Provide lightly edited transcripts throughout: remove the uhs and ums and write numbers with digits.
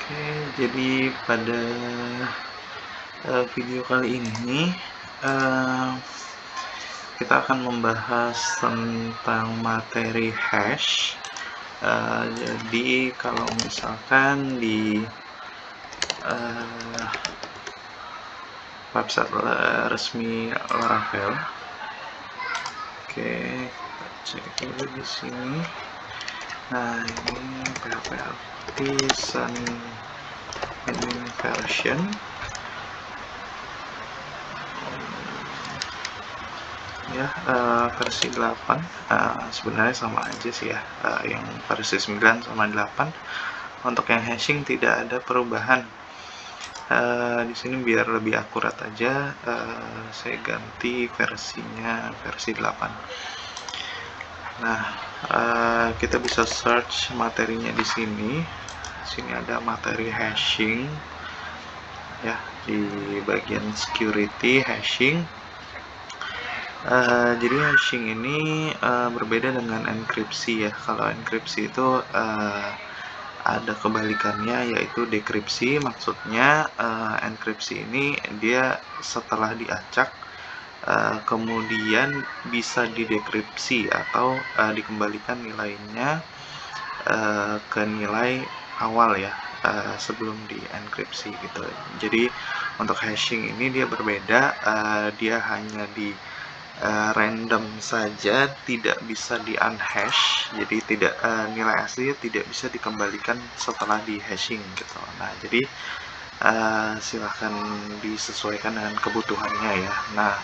Oke, jadi pada video kali ini kita akan membahas tentang materi hash. Jadi kalau misalkan di website resmi Laravel, oke, kita cek dulu di sini. Nah, ini PHP Sun admin version. Ya, versi 8 sebenarnya sama aja sih ya, yang versi 9 sama 8. Untuk yang hashing tidak ada perubahan. Di sini biar lebih akurat aja, saya ganti versinya versi 8. Nah, kita bisa search materinya di sini. Sini ada materi hashing ya, di bagian security hashing. Jadi hashing ini berbeda dengan enkripsi ya. Kalau enkripsi itu ada kebalikannya, yaitu dekripsi. Maksudnya enkripsi ini dia setelah diacak kemudian bisa didekripsi atau dikembalikan nilainya ke nilai awal ya, sebelum dienkripsi gitu. Jadi untuk hashing ini dia berbeda, dia hanya di random saja, tidak bisa di unhash, jadi tidak nilai asli tidak bisa dikembalikan setelah di hashing gitu. Nah, jadi silahkan disesuaikan dengan kebutuhannya ya. Nah,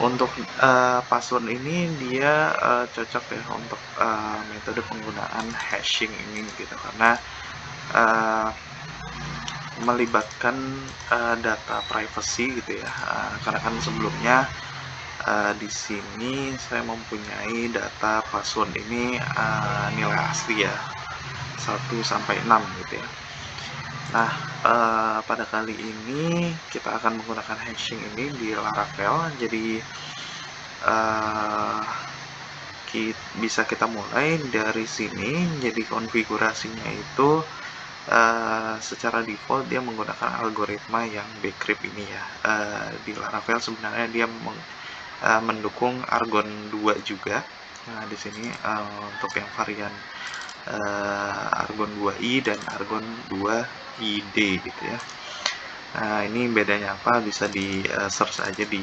untuk password ini dia cocok ya untuk metode penggunaan hashing ini gitu, karena melibatkan data privacy gitu ya. Karena kan sebelumnya di sini saya mempunyai data password ini nilai asli ya, 1 sampai 6 gitu ya. Nah, pada kali ini kita akan menggunakan hashing ini di Laravel. Jadi bisa kita mulai dari sini. Jadi konfigurasinya itu secara default dia menggunakan algoritma yang bcrypt ini ya. Di Laravel sebenarnya dia mendukung Argon 2 juga. Nah, di sini untuk yang varian Argon 2i dan Argon 2id gitu ya. Nah, ini bedanya apa bisa di search aja di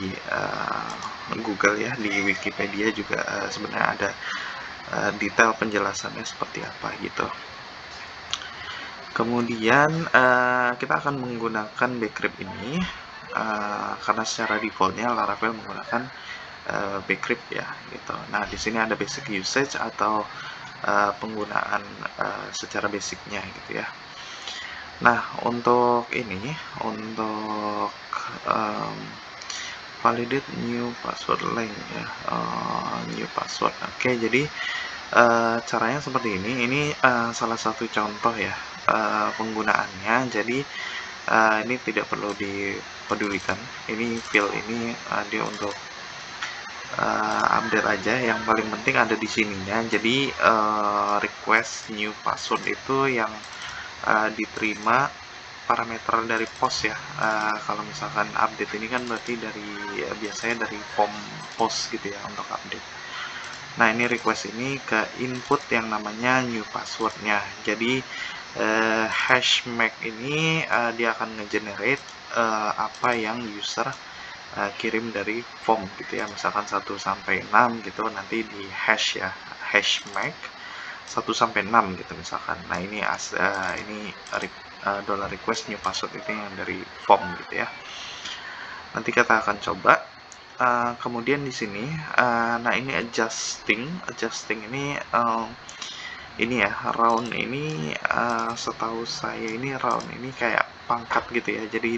Google ya, di Wikipedia juga sebenarnya ada detail penjelasannya seperti apa gitu. Kemudian kita akan menggunakan bcrypt ini karena secara defaultnya Laravel menggunakan bcrypt ya gitu. Nah, di sini ada basic usage atau penggunaan secara basicnya gitu ya. Nah, untuk ini, untuk validate new password length ya, new password. Oke, jadi caranya seperti ini. Ini salah satu contoh ya penggunaannya. Jadi ini tidak perlu dipedulikan. Ini field ini dia untuk update aja. Yang paling penting ada di sininya. Jadi request new password itu yang diterima parameter dari post ya. Kalau misalkan update ini kan berarti dari biasanya dari form post gitu ya untuk update. Nah, ini request ini ke input yang namanya new passwordnya. Jadi hash make ini dia akan ngegenerate apa yang user kirim dari form gitu ya. Misalkan 1 sampai 6 gitu, nanti di hash ya, hash make 1 sampai 6 gitu misalkan. Nah, ini dollar request new password itu yang dari form gitu ya. Nanti kita akan coba. Kemudian di sini, nah ini adjusting ini ya, round ini setahu saya ini round ini kayak pangkat gitu ya. Jadi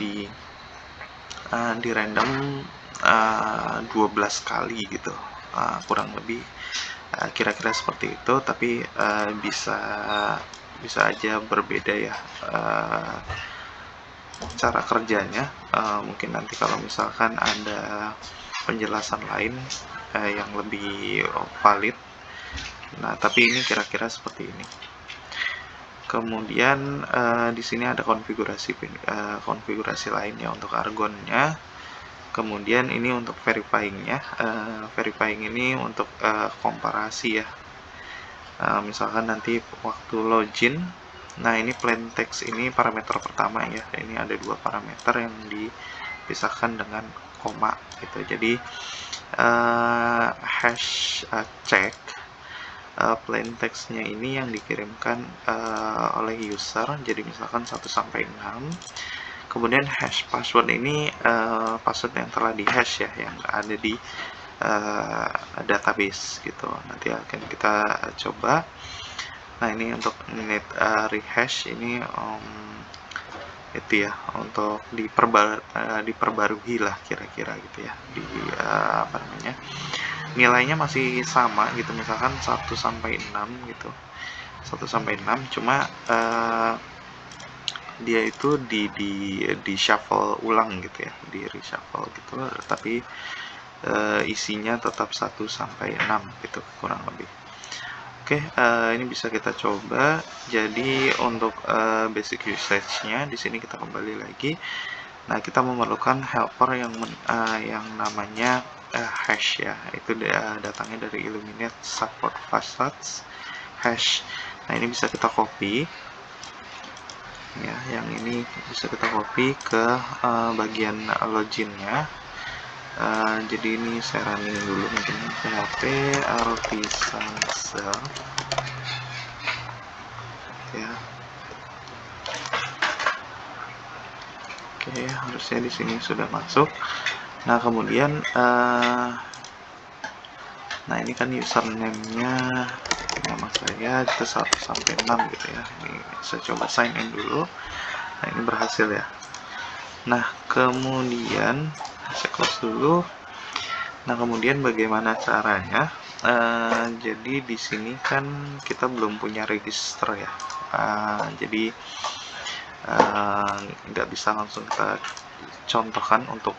di random 12 kali gitu, kurang lebih kira-kira seperti itu. Tapi bisa aja berbeda ya cara kerjanya. Mungkin nanti kalau misalkan ada penjelasan lain yang lebih valid. Nah, tapi ini kira-kira seperti ini. Kemudian di sini ada konfigurasi lainnya untuk argonnya. Kemudian ini untuk verifyingnya. Verifying ini untuk komparasi ya. Misalkan nanti waktu login. Nah, ini plain text ini parameter pertama ya. Ini ada 2 parameter yang dipisahkan dengan koma gitu. Jadi hash check plain textnya ini yang dikirimkan oleh user, jadi misalkan 1 sampai 6. Kemudian hash password ini password yang telah di hash ya, yang ada di database gitu. Nanti akan kita coba. Nah, ini untuk net rehash ini itu ya, untuk diperbarui lah kira-kira gitu ya, di apa namanya, nilainya masih sama gitu, misalkan 1 sampai 6 gitu, 1 sampai 6, cuma dia itu di shuffle ulang gitu ya, di reshuffle gitu, tapi isinya tetap 1 sampai 6 gitu kurang lebih. Oke, ini bisa kita coba. Jadi untuk basic usage-nya di sini kita kembali lagi. Nah, kita memerlukan helper yang namanya hash ya. Itu datangnya dari Illuminate Support Facades hash. Nah, ini bisa kita copy. Ya, yang ini bisa kita copy ke bagian login-nya. Jadi ini saya running dulu mungkin php artisan serve ya. Oke, harusnya di sini sudah masuk. Nah, kemudian nah ini kan username-nya nama saya itu 1 sampai 6 gitu ya. Ini saya coba sign in dulu. Nah, ini berhasil ya. Nah, kemudian saya close dulu. Nah, kemudian bagaimana caranya? Jadi di sini kan kita belum punya register ya. Jadi nggak bisa langsung kita contohkan untuk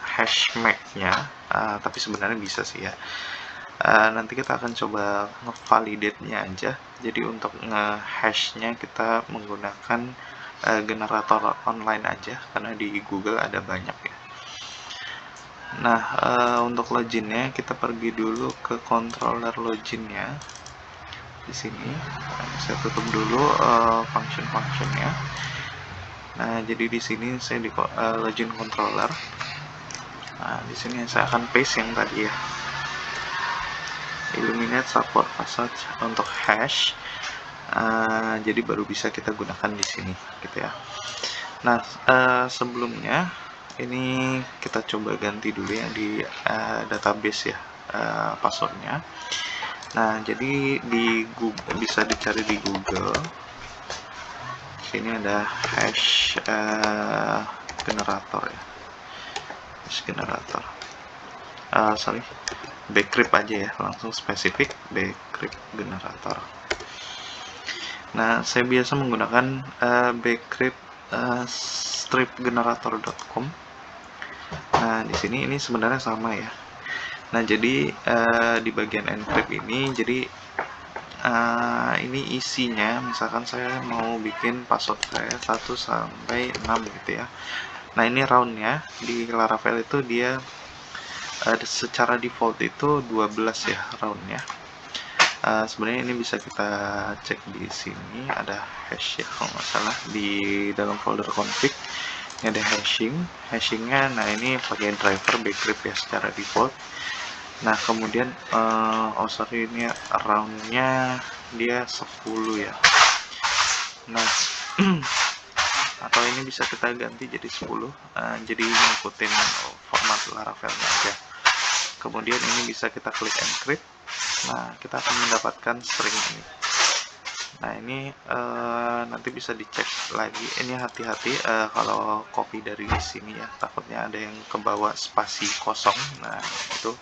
hash map-nya, tapi sebenarnya bisa sih ya. Nanti kita akan coba ngevalidate-nya aja. Jadi untuk nge-hash-nya kita menggunakan generator online aja, karena di Google ada banyak ya. Nah, untuk login-nya kita pergi dulu ke controller login-nya. Di sini saya tutup dulu function-functionnya. Nah, jadi di sini saya di login controller. Nah, di sini saya akan paste yang tadi ya. Illuminate Support Password untuk hash. Jadi baru bisa kita gunakan di sini gitu ya. Nah, sebelumnya ini kita coba ganti dulu ya di database ya passwordnya. Nah, jadi di Google, bisa dicari di Google. Sini ada hash generator ya, hash generator. Sorry, Bcrypt aja ya, langsung spesifik Bcrypt generator. Nah, saya biasa menggunakan Bcrypt stripgenerator.com. Nah, di sini ini sebenarnya sama ya. Nah, jadi di bagian encrypt ini, jadi ini isinya, misalkan saya mau bikin password saya 1 sampai 6 gitu ya. Nah, ini roundnya di Laravel itu dia secara default itu 12 ya roundnya. Sebenarnya ini bisa kita cek di sini, ada hash ya kalau nggak salah, di dalam folder config ini ada hashingnya. Nah, ini pakai driver Bcrypt ya secara default. Nah, kemudian sorry, ini roundnya dia 10 ya. Nah, atau ini bisa kita ganti jadi 10, jadi ngikutin format Laravelnya aja. Kemudian ini bisa kita klik encrypt. Nah, kita akan mendapatkan string ini. Nah, ini nanti bisa dicek lagi. Ini hati-hati kalau copy dari sini ya, takutnya ada yang ke bawah spasi kosong. Nah, itu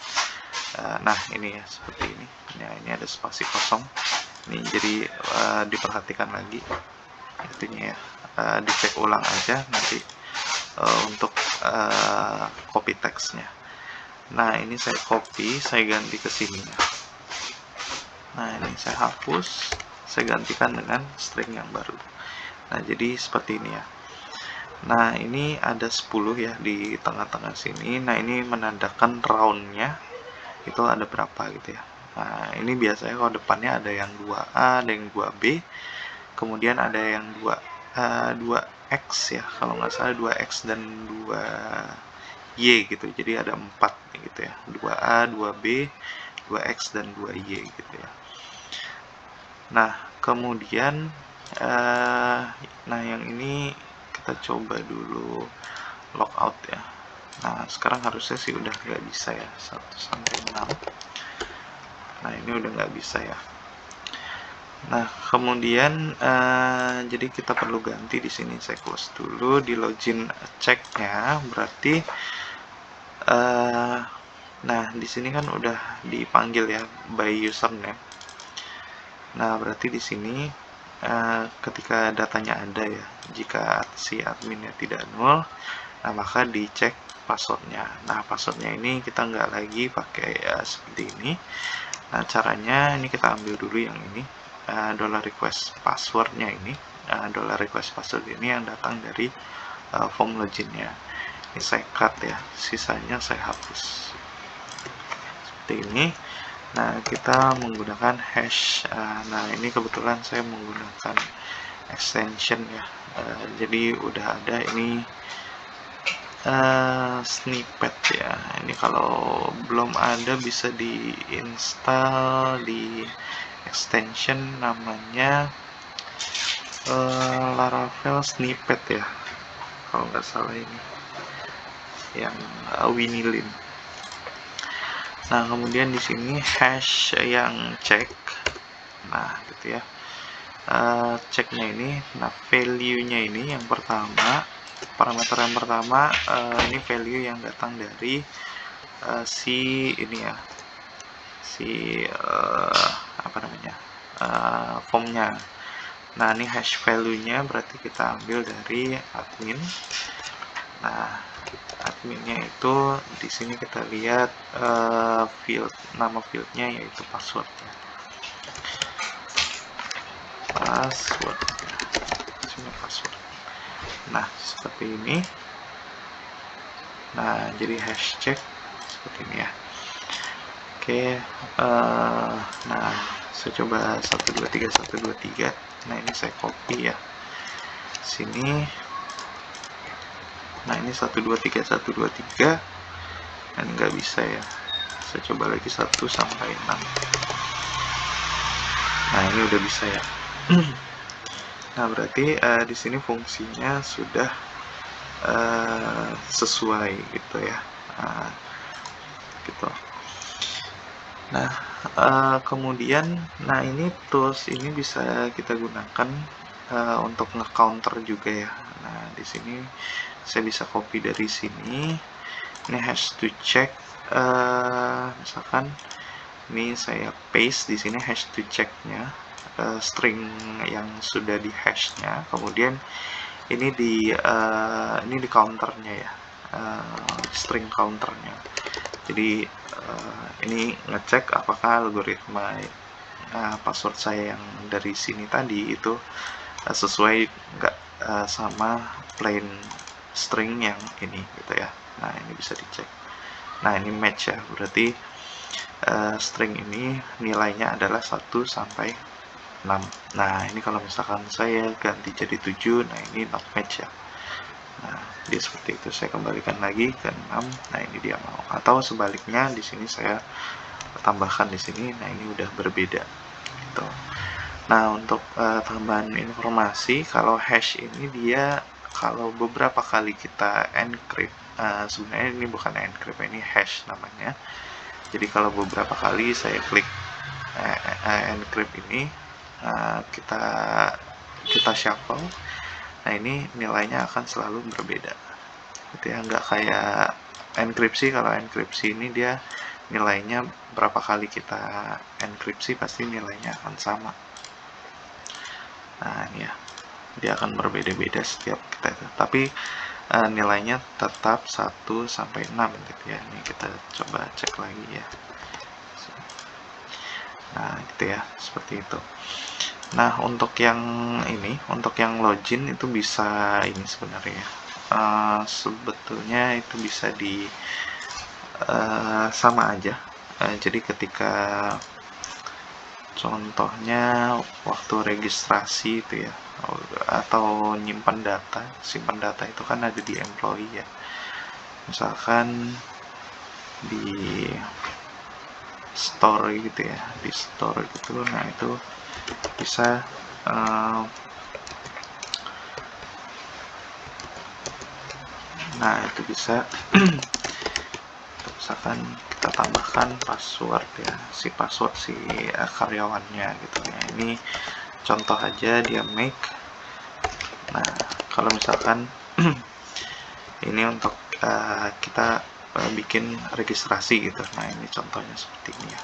nah ini ya seperti ini. Nah, ini ada spasi kosong. Ini jadi diperhatikan lagi itunya ya, dicek ulang aja nanti untuk copy teksnya. Nah, ini saya copy, saya ganti ke sini. Nah, ini saya hapus. saya gantikan dengan string yang baru. Nah, jadi seperti ini ya. Nah, ini ada 10 ya di tengah-tengah sini. Nah, ini menandakan roundnya itu ada berapa gitu ya. Nah, ini biasanya kalau depannya ada yang 2A, ada yang 2B, kemudian ada yang 2X ya, kalau nggak salah 2X dan 2Y gitu. Jadi ada 4 gitu ya, 2A, 2B, 2X, dan 2Y gitu ya. Nah, kemudian nah yang ini kita coba dulu logout ya. Nah, sekarang harusnya sih udah nggak bisa ya, 1 sampai 6. Nah, ini udah nggak bisa ya. Nah, kemudian jadi kita perlu ganti di sini. Saya close dulu. Di login check-nya berarti nah, di sini kan udah dipanggil ya by username. Nah, berarti di sini ketika datanya ada ya, jika si adminnya tidak nol, nah maka dicek passwordnya. Nah, passwordnya ini kita nggak lagi pakai seperti ini. Nah, caranya ini kita ambil dulu yang ini, $request passwordnya ini, $request password ini yang datang dari form loginnya. Ini saya cut ya, sisanya saya hapus. Seperti ini. Nah, kita menggunakan hash. Nah, ini kebetulan saya menggunakan extension ya. Jadi udah ada ini snippet ya. Ini kalau belum ada bisa diinstal di extension namanya Laravel snippet ya. Kalau nggak salah ini yang Winilin. Nah, kemudian di sini hash yang cek. Nah, gitu ya. Ceknya ini, nah value-nya ini yang pertama, parameter yang pertama ini value yang datang dari si ini ya, si apa namanya, formnya. Nah, ini hash value-nya berarti kita ambil dari admin. Nah, adminnya itu di sini kita lihat field, nama fieldnya yaitu passwordnya. Password. Nah, seperti ini. Nah, jadi hash check seperti ini ya. Oke, nah saya coba 123 123. Nah, ini saya copy ya sini. Nah, ini 123 123. Dan nggak bisa ya. Saya coba lagi 1 sampai 6. Nah, ini udah bisa ya. Nah, berarti di sini fungsinya sudah sesuai gitu ya. Gitu. Nah, kemudian, nah ini tools ini bisa kita gunakan untuk nge-counter juga ya. Nah, di sini saya bisa copy dari sini. Ini hash to check. Misalkan ini saya paste di sini hash to check-nya, string yang sudah di hash-nya. Kemudian ini di counternya ya, string counternya. Jadi ini ngecek apakah algoritma password saya yang dari sini tadi itu sesuai nggak sama plain string yang ini gitu ya. Nah, ini bisa dicek. Nah, ini match ya, berarti string ini nilainya adalah 1 sampai 6. Nah, ini kalau misalkan saya ganti jadi 7, nah ini not match ya. Nah, dia seperti itu. Saya kembalikan lagi ke 6. Nah, ini dia mau. Atau sebaliknya di sini saya tambahkan di sini. Nah, ini udah berbeda gitu. Nah, untuk tambahan informasi, kalau hash ini dia kalau beberapa kali kita encrypt, sebenarnya ini bukan encrypt, ini hash namanya. Jadi kalau beberapa kali saya klik encrypt ini, kita shuffle, nah ini nilainya akan selalu berbeda gitu ya, nggak kayak enkripsi. Kalau enkripsi ini dia nilainya berapa kali kita enkripsi pasti nilainya akan sama. Nah, ini ya, dia akan berbeda-beda setiap kita itu, tapi nilainya tetap 1 sampai 6 gitu ya. Ini kita coba cek lagi ya. Nah, gitu ya, seperti itu. Nah, untuk yang ini, untuk yang login itu bisa ini sebenarnya. Sebetulnya itu bisa di sama aja. Jadi ketika contohnya waktu registrasi itu ya, atau nyimpan data, simpan data itu kan ada di employee ya. Misalkan di store gitu ya, di store gitu. Nah, itu bisa misalkan kita tambahkan password ya, si password si karyawannya gitu ya. Ini contoh aja dia make. Nah, kalau misalkan ini untuk kita bikin registrasi gitu. Nah, ini contohnya seperti ini ya.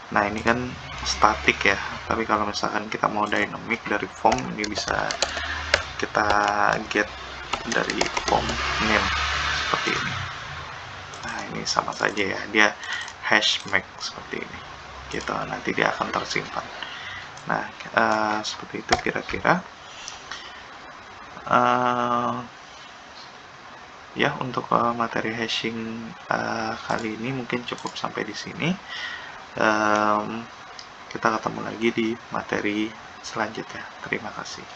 Nah, ini kan static ya, tapi kalau misalkan kita mau dynamic dari form, ini bisa kita get dari form name seperti ini. Nah, ini sama saja ya, dia hash make seperti ini gitu, nanti dia akan tersimpan. Nah, seperti itu kira-kira. Ya, untuk materi hashing kali ini mungkin cukup sampai di sini. Kita ketemu lagi di materi selanjutnya. Terima kasih.